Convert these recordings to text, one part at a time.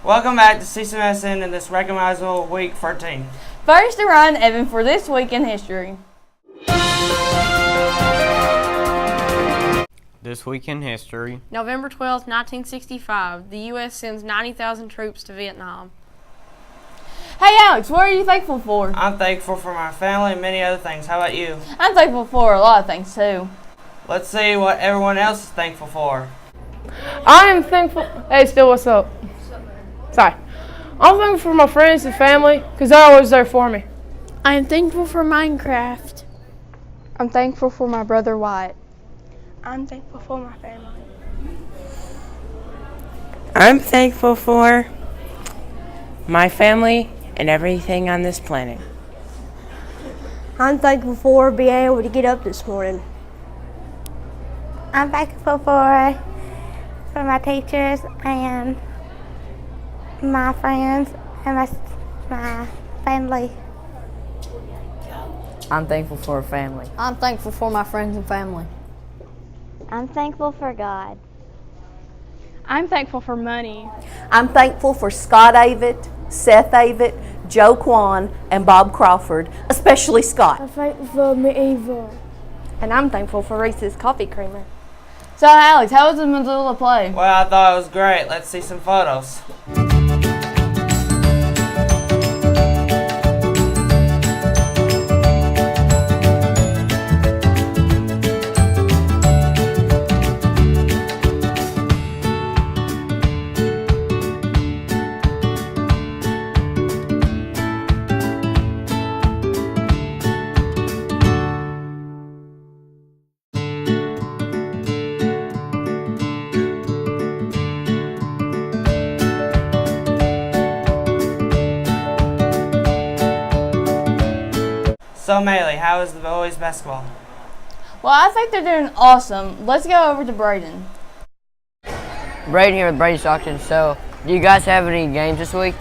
Welcome back to CCMS in this recognizable week 13. First to Ryan and Evan for this week in history. This week in history. November 12, 1965, the U.S. sends 90,000 troops to Vietnam. Hey Alex, what are you thankful for? I'm thankful for my family and many other things. How about you? I'm thankful for a lot of things too. Let's see what everyone else is thankful for. I am thankful. Hey, still, what's up? Sorry. I'm thankful for my friends and family because they're always there for me. I am thankful for Minecraft. I'm thankful for my brother Wyatt. I'm thankful for my family. I'm thankful for my family and everything on this planet. I'm thankful for being able to get up this morning. I'm thankful for my teachers and my friends and my family. I'm thankful for a family. I'm thankful for my friends and family. I'm thankful for God. I'm thankful for money. I'm thankful for Scott Avett, Seth Avett, Joe Kwan, and Bob Crawford, especially Scott. I'm thankful for Eva. And I'm thankful for Reese's Coffee Creamer. So Alex, how was the Missoula play? Well, I thought it was great. Let's see some photos. So, Maylee, how is the boys' basketball? Well, I think they're doing awesome. Let's go over to Braden. Braden here with Brady Stockton. So, do you guys have any games this week?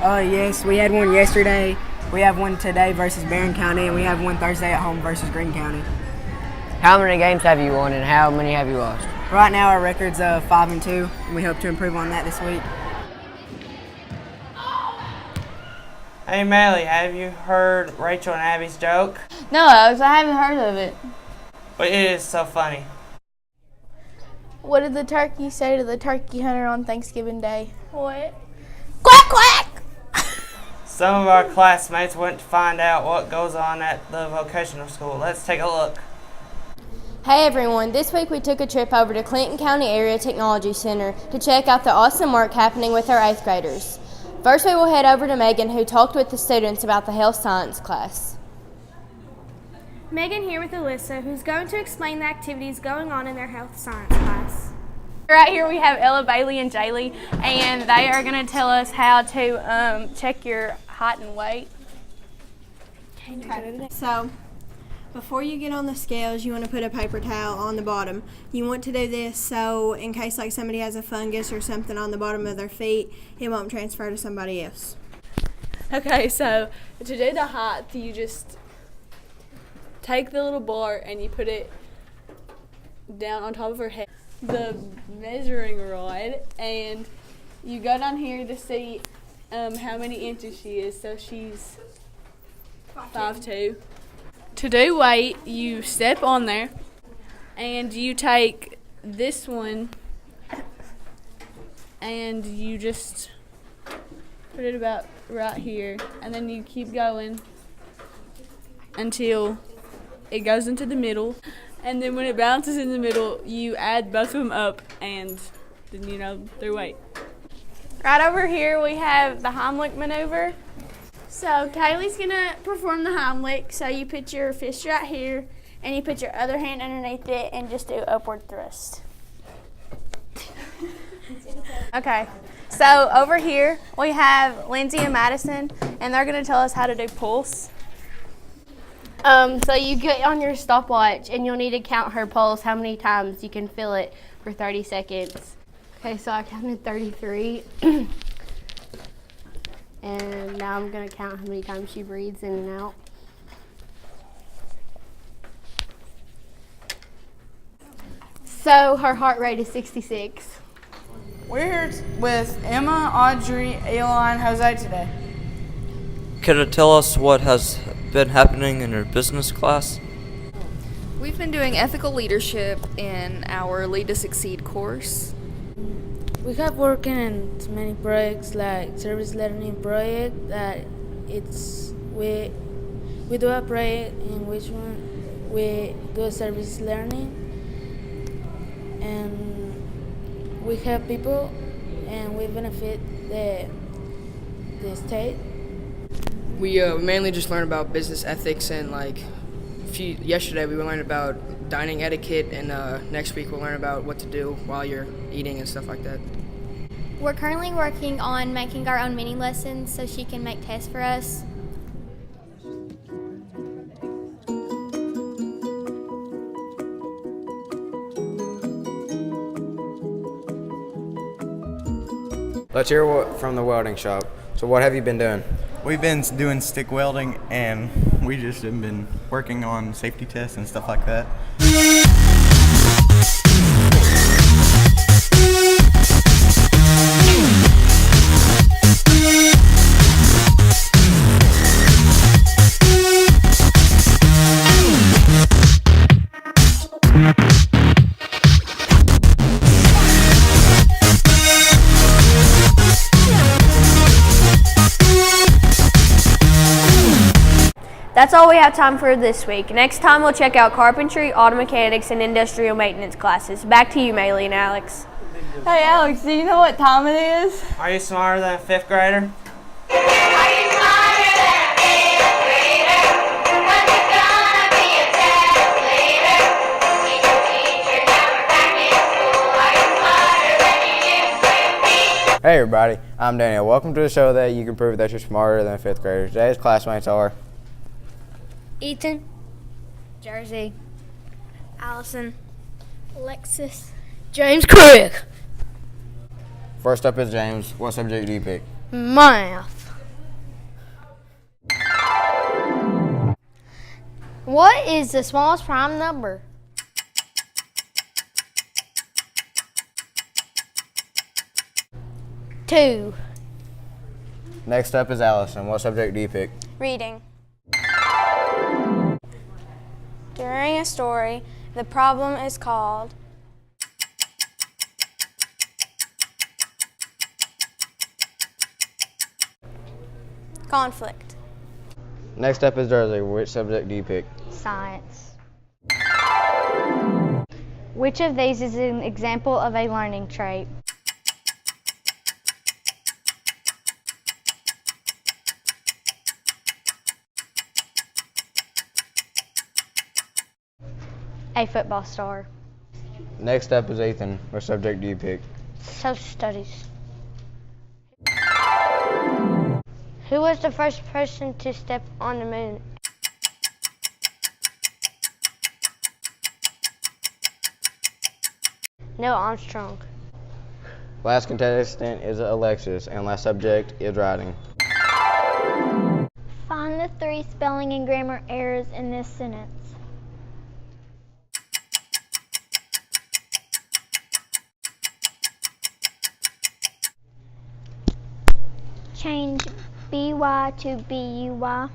Yes, we had one yesterday. We have one today versus Barron County, and we have one Thursday at home versus Greene County. How many games have you won, and how many have you lost? Right now, our record's 5-2, and we hope to improve on that this week. Hey, Maylee, have you heard Rachel and Abby's joke? No, Alex, I haven't heard of it. But it is so funny. What did the turkey say to the turkey hunter on Thanksgiving Day? What? Quack, quack! Some of our classmates went to find out what goes on at the vocational school. Let's take a look. Hey everyone, this week we took a trip over to Clinton County Area Technology Center to check out the awesome work happening with our 8th graders. First we will head over to Megan, who talked with the students about the health science class. Megan here with Alyssa, who's going to explain the activities going on in their health science class. Right here we have Ella, Bailey, and Jaylee, and they are going to tell us how to check your height and weight. Okay. So, before you get on the scales, you want to put a paper towel on the bottom. You want to do this so in case like somebody has a fungus or something on the bottom of their feet, it won't transfer to somebody else. Okay, so to do the height, you just take the little bar and you put it down on top of her head, the measuring rod, and you go down here to see how many inches she is. So she's 5'2". To do weight, you step on there and you take this one and you just put it about right here, and then you keep going until it goes into the middle, and then when it balances in the middle, you add both of them up, and then you know their weight. Right over here we have the Heimlich maneuver. So Kaylee's going to perform the Heimlich. So you put your fist right here and you put your other hand underneath it and just do upward thrust. Okay, so over here we have Lindsay and Madison, and they're going to tell us how to do pulse. So you get on your stopwatch and you'll need to count her pulse, how many times you can feel it for 30 seconds. Okay, so I counted 33. And now I'm going to count how many times she breathes in and out. So her heart rate is 66. We're here with Emma, Audrey, Eli, and Jose today. Can you tell us what has been happening in your business class? We've been doing ethical leadership in our Lead to Succeed course. We have working in many projects like service learning project that we do a project in which one we do a service learning and we help people and we benefit the state. We mainly just learn about business ethics and yesterday we learned about dining etiquette and next week we'll learn about what to do while you're eating and stuff like that. We're currently working on making our own mini lessons so she can make tests for us. Let's hear from the welding shop. So what have you been doing? We've been doing stick welding and we just have been working on safety tests and stuff like that. That's all we have time for this week. Next time we'll check out carpentry, auto mechanics, and industrial maintenance classes. Back to you, Maylee and Alex. Hey Alex, do you know what time it is? Are you smarter than a 5th grader? Hey everybody, I'm Daniel. Welcome to the show that you can prove that you're smarter than 5th graders. Today's classmates are Ethan, Jersey, Allison, Alexis, James Craig. First up is James. What subject do you pick? Math. What is the smallest prime number? 2. Next up is Allison. What subject do you pick? Reading. During a story, the problem is called conflict. Next up is Jersey. Which subject do you pick? Science. Which of these is an example of a learning trait? A football star. Next up is Ethan. What subject do you pick? Social studies. Who was the first person to step on the moon? Neil Armstrong. Last contestant is Alexis, and last subject is writing. Find the 3 spelling and grammar errors in this sentence. Change BY to BUY.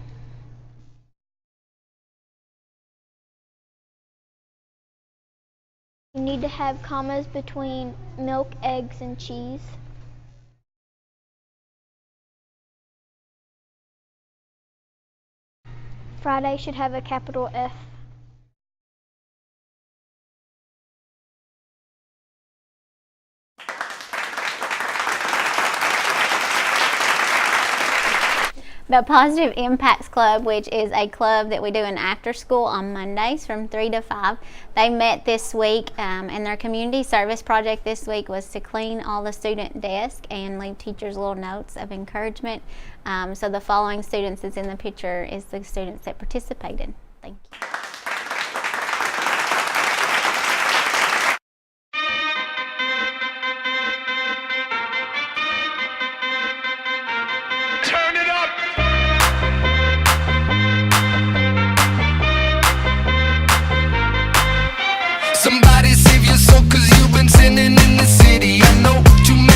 You need to have commas between milk, eggs, and cheese. Friday should have a capital F. The Positive Impacts Club, which is a club that we do in after school on Mondays from 3 to 5. They met this week and their community service project this week was to clean all the student desks and leave teachers little notes of encouragement. So the following students that's in the picture is the students that participated. Thank you. Somebody save your soul, 'cause you've been sinning in the city. I know too many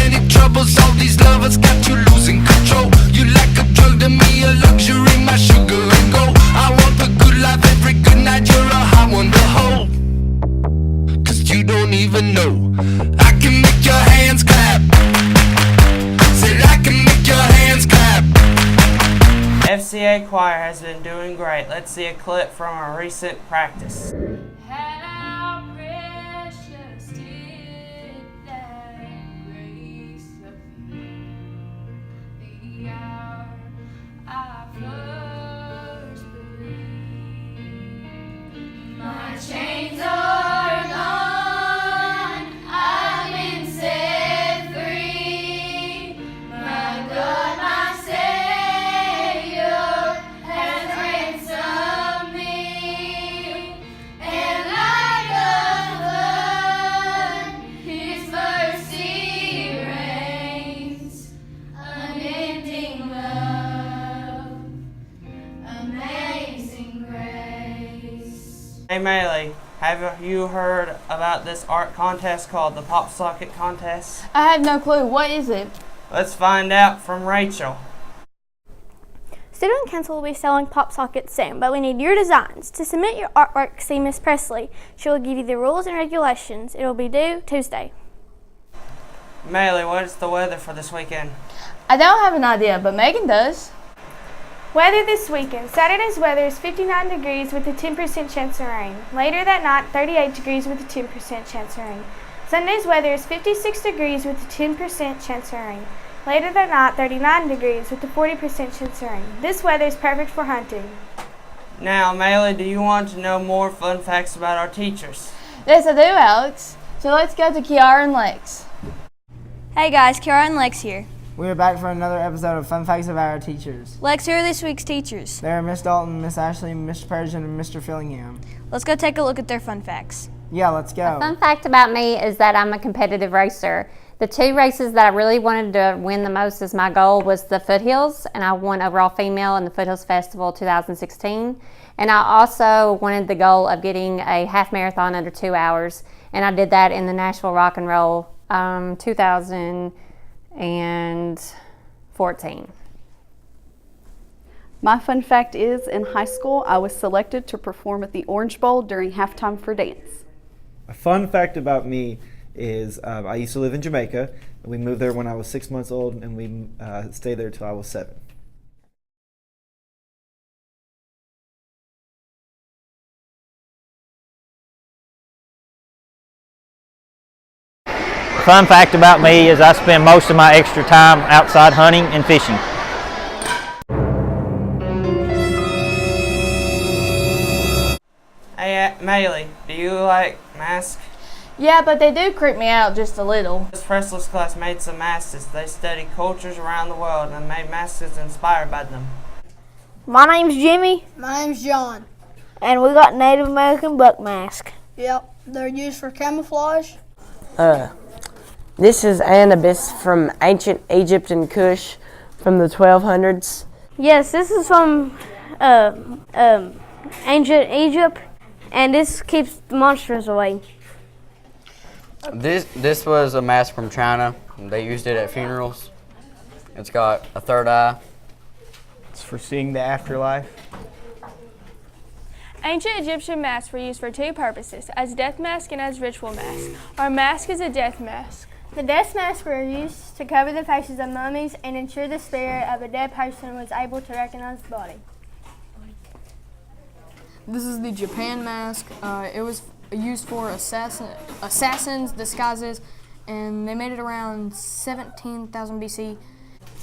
whatever's got you losing control. You like a drug to me, a luxury, my sugar and gold. I want the good life every good night, you're a hot one to hold. Cause you don't even know I can make your hands clap. Said I can make your hands clap. FCA choir has been doing great. Let's see a clip from a recent practice. How precious did that grace appear the hour I first believed. My chains are gone, I've been set free. My God, my Savior has ransomed me. And like a flood, His mercy reigns. Unending love, amazing grace. Hey Maylee, have you heard about this art contest called the Pop Socket Contest? I have no clue. What is it? Let's find out from Rachel. Student Council will be selling pop sockets soon, but we need your designs. To submit your artwork, see Miss Presley. She will give you the rules and regulations. It will be due Tuesday. Maylee, what is the weather for this weekend? I don't have an idea, but Megan does. Weather this weekend. Saturday's weather is 59 degrees with a 10% chance of rain. Later that night, 38 degrees with a 10% chance of rain. Sunday's weather is 56 degrees with a 10% chance of rain. Later that night, 39 degrees with a 40% chance of rain. This weather is perfect for hunting. Now, Maylee, do you want to know more fun facts about our teachers? Yes, I do, Alex. So let's go to Kiara and Lex. Hey guys, Kiara and Lex here. We are back for another episode of Fun Facts about our teachers. Lex, who are this week's teachers? They are Miss Dalton, Miss Ashley, Mr. Persian, and Mr. Fillingham. Let's go take a look at their fun facts. Yeah, let's go. A fun fact about me is that I'm a competitive racer. The two races that I really wanted to win the most as my goal was the Foothills, and I won overall female in the Foothills Festival 2016. And I also wanted the goal of getting a half marathon under 2 hours, and I did that in the Nashville Rock and Roll 2014. My fun fact is, in high school, I was selected to perform at the Orange Bowl during halftime for dance. A fun fact about me is I used to live in Jamaica. We moved there when I was 6 months old, and we stayed there till I was 7. Fun fact about me is I spend most of my extra time outside hunting and fishing. Hey, Maylee, do you like masks? Yeah, but they do creep me out just a little. Miss Presley's class made some masks. They study cultures around the world and made masks inspired by them. My name's Jimmy. My name's John. And we got Native American buck mask. Yep, they're used for camouflage. This is Anubis from ancient Egypt and Kush from the 1200s. Yes, this is from ancient Egypt, and this keeps the monsters away. This was a mask from China. They used it at funerals. It's got a third eye. It's for seeing the afterlife. Ancient Egyptian masks were used for two purposes, as death mask and as ritual mask. Our mask is a death mask. The death masks were used to cover the faces of mummies and ensure the spirit of a dead person was able to recognize the body. This is the Japan mask. It was used for assassins, disguises, and they made it around 17,000 BC.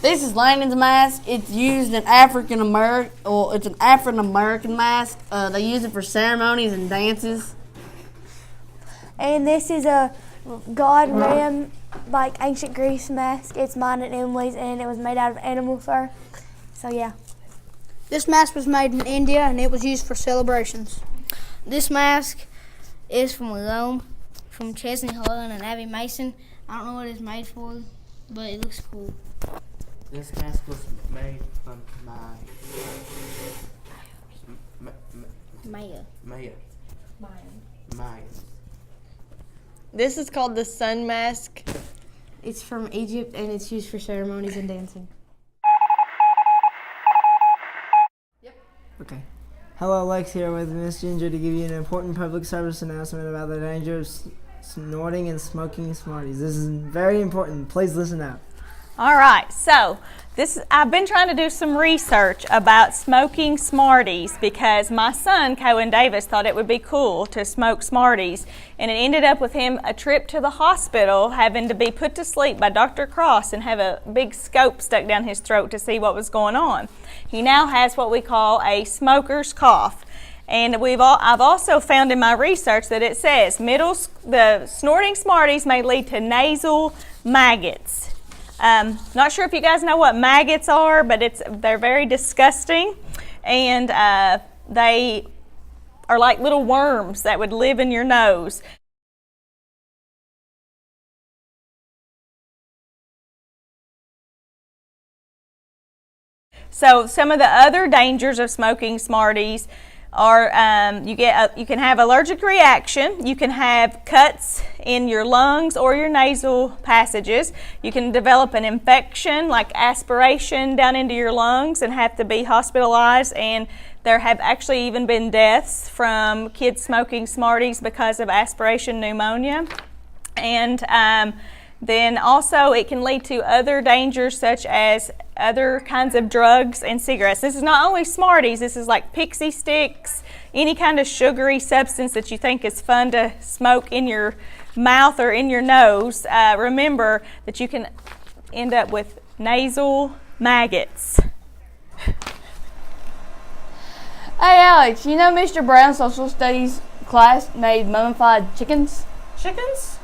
This is Landon's mask. It's used in African American, or it's an African American mask. They use it for ceremonies and dances. And this is a god ram, like ancient Greece mask. It's mine and Emily's, and it was made out of animal fur. So yeah. This mask was made in India, and it was used for celebrations. This mask is from Rome, from Chesney Holland and Abby Mason. I don't know what it's made for, but it looks cool. This mask was made from This is called the sun mask. It's from Egypt and it's used for ceremonies and dancing. Okay. Hello, Lex here with Miss Ginger to give you an important public service announcement about the danger of snorting and smoking Smarties. This is very important. Please listen up. All right, so I've been trying to do some research about smoking Smarties because my son, Cohen Davis, thought it would be cool to smoke Smarties, and it ended up with him a trip to the hospital having to be put to sleep by Dr. Cross and have a big scope stuck down his throat to see what was going on. He now has what we call a smoker's cough. And I've also found in my research that it says the snorting Smarties may lead to nasal maggots. Not sure if you guys know what maggots are, but they're very disgusting, and they are like little worms that would live in your nose. So some of the other dangers of smoking Smarties are you can have allergic reaction, you can have cuts in your lungs or your nasal passages, you can develop an infection like aspiration down into your lungs and have to be hospitalized, and there have actually even been deaths from kids smoking Smarties because of aspiration pneumonia. And then also it can lead to other dangers such as other kinds of drugs and cigarettes. This is not only Smarties, this is like pixie sticks, any kind of sugary substance that you think is fun to smoke in your mouth or in your nose. Remember that you can end up with nasal maggots. Hey Alex, you know Mr. Brown's social studies class made mummified chickens? Chickens?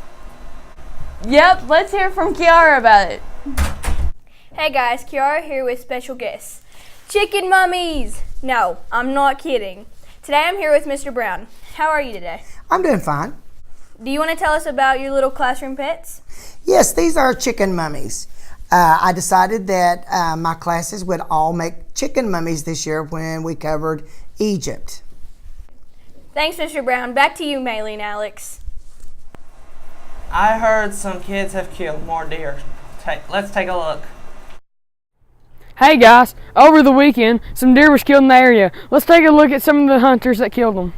Yep, let's hear from Kiara about it. Hey guys, Kiara here with special guests. Chicken mummies! No, I'm not kidding. Today I'm here with Mr. Brown. How are you today? I'm doing fine. Do you want to tell us about your little classroom pets? Yes, these are chicken mummies. I decided that my classes would all make chicken mummies this year when we covered Egypt. Thanks, Mr. Brown. Back to you, Maylee and Alex. I heard some kids have killed more deer. Let's take a look. Hey guys, over the weekend, some deer was killed in the area. Let's take a look at some of the hunters that killed them.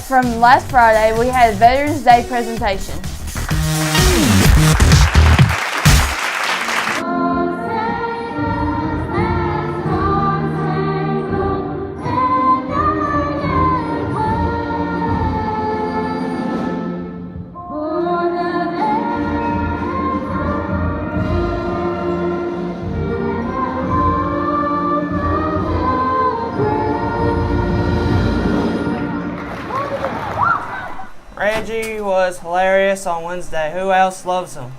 From last Friday, we had a Veterans Day presentation. Reggie was hilarious on Wednesday. Who else loves him?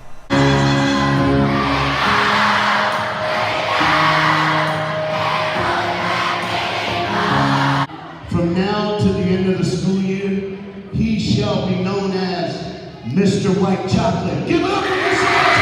From now to the end of the school year, he shall be known as Mr. White Chocolate. Give it up for Mr. White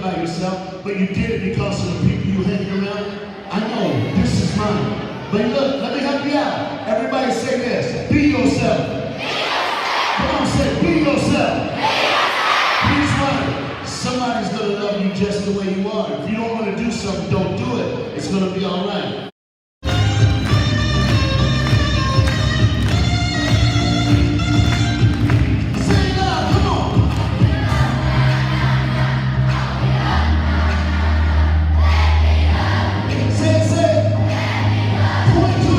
by yourself, but you did it because of the people you hanging around? I know, this is mine. But look, let me help you out. Everybody say this. Be yourself. Come on, say, be yourself. Here's why. Somebody's going to love you just the way you are. If you don't want to do something, don't do it. It's going to be all right. Point to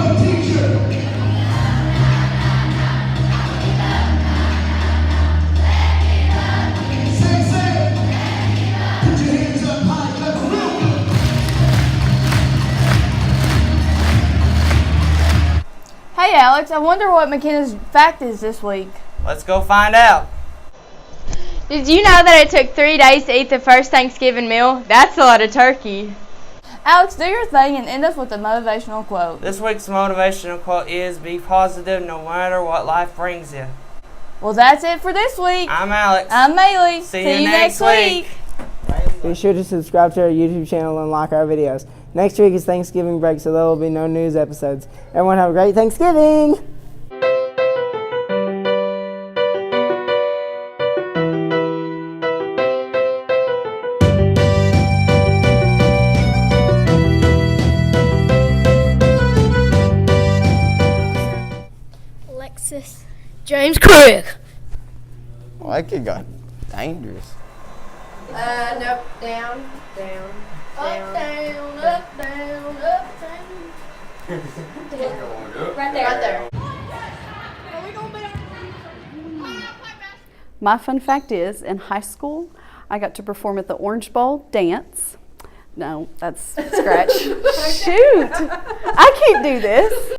Alex, I wonder what McKenna's fact is this week. Let's go find out. Did you know that it took 3 days to eat the first Thanksgiving meal? That's a lot of turkey. Alex, do your thing and end us with a motivational quote. This week's motivational quote is, be positive no matter what life brings you. Well, that's it for this week. I'm Alex. I'm Maylee. See you next week. Be sure to subscribe to our YouTube channel and like our videos. Next week is Thanksgiving break, so there will be no news episodes. Everyone have a great Thanksgiving! Alexis James Craig. Well, that kid got dangerous. Nope. Down, down, up, down, up, down, up, down. Right there. Right there. My fun fact is, in high school, I got to perform at the Orange Bowl dance. No, that's scratch. Shoot! I can't do this.